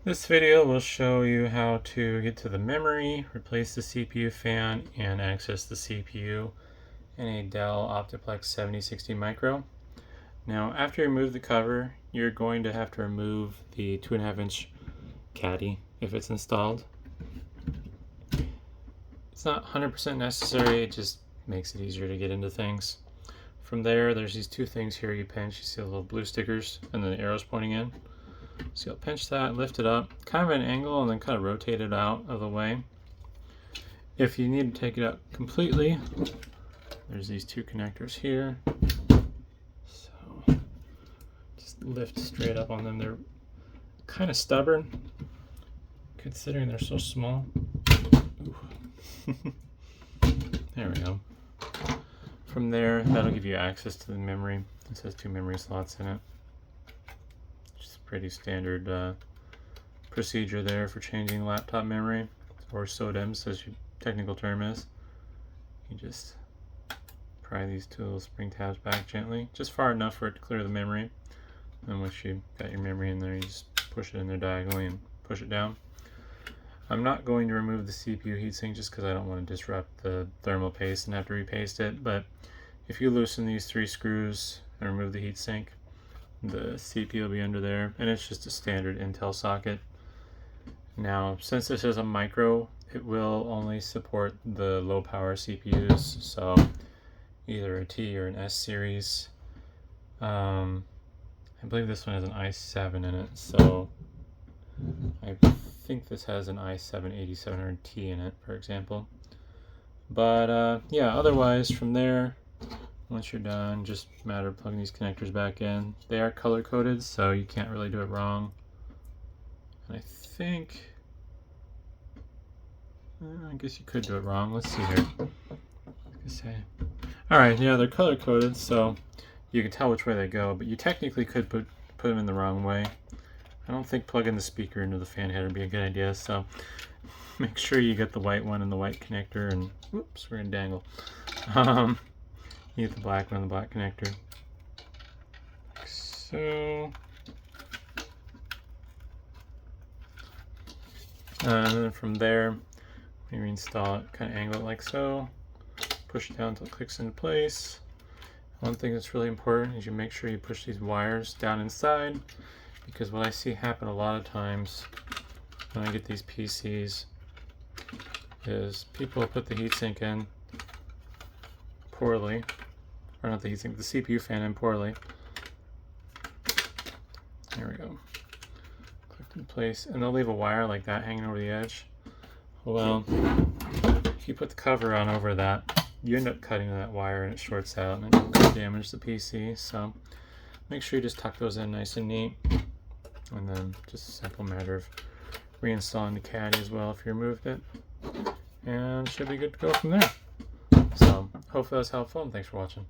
This video will show you how to get to the memory, replace the CPU fan, and access the CPU in a Dell Optiplex 7060 Micro. Now, after you remove the cover, you're going to have to remove the 2.5-inch caddy if it's installed. It's not 100% necessary, it just makes it easier to get into things. From there, there's these two things here you pinch. You see the little blue stickers and then the arrows pointing in. So you'll pinch that, lift it up, kind of at an angle, and then kind of rotate it out of the way. If you need to take it out completely, there's these two connectors here. So just lift straight up on them. They're kind of stubborn, considering they're so small. There we go. From there, that'll give you access to the memory. It says 2 memory slots in it. Pretty standard procedure there for changing laptop memory, or SODIMMs as your technical term is. You just pry these two little spring tabs back gently, just far enough for it to clear the memory. And once you got your memory in there, you just push it in there diagonally and push it down. I'm not going to remove the CPU heatsink just because I don't want to disrupt the thermal paste and have to repaste it, but if you loosen these 3 screws and remove the heatsink, the CPU will be under there, and it's just a standard Intel socket. Now, since this is a micro, it will only support the low power CPUs, so either a T or an S series. I believe this one has an i7 in it, so I think this has an i7-8700T in it, for example. But yeah, otherwise from there, once you're done, just a matter of plugging these connectors back in. They are color coded, so you can't really do it wrong. And I think, I guess you could do it wrong. Let's see here. Alright, yeah, they're color coded, so you can tell which way they go, but you technically could put them in the wrong way. I don't think plugging the speaker into the fan head would be a good idea, so make sure you get the white one and the white connector, and whoops, we're gonna dangle. You get the black one and the black connector. Like so. And then from there, we reinstall it, kind of angle it like so. Push it down until it clicks into place. One thing that's really important is you make sure you push these wires down inside, because what I see happen a lot of times when I get these PCs is people put the heatsink in poorly. Or not the heatsink, the CPU fan in poorly. There we go. Clicked in place, and they'll leave a wire like that hanging over the edge. Well, if you put the cover on over that, you end up cutting that wire and it shorts out and it can damage the PC. So make sure you just tuck those in nice and neat. And then just a simple matter of reinstalling the caddy as well if you removed it. And should be good to go from there. So hopefully that's helpful, and thanks for watching.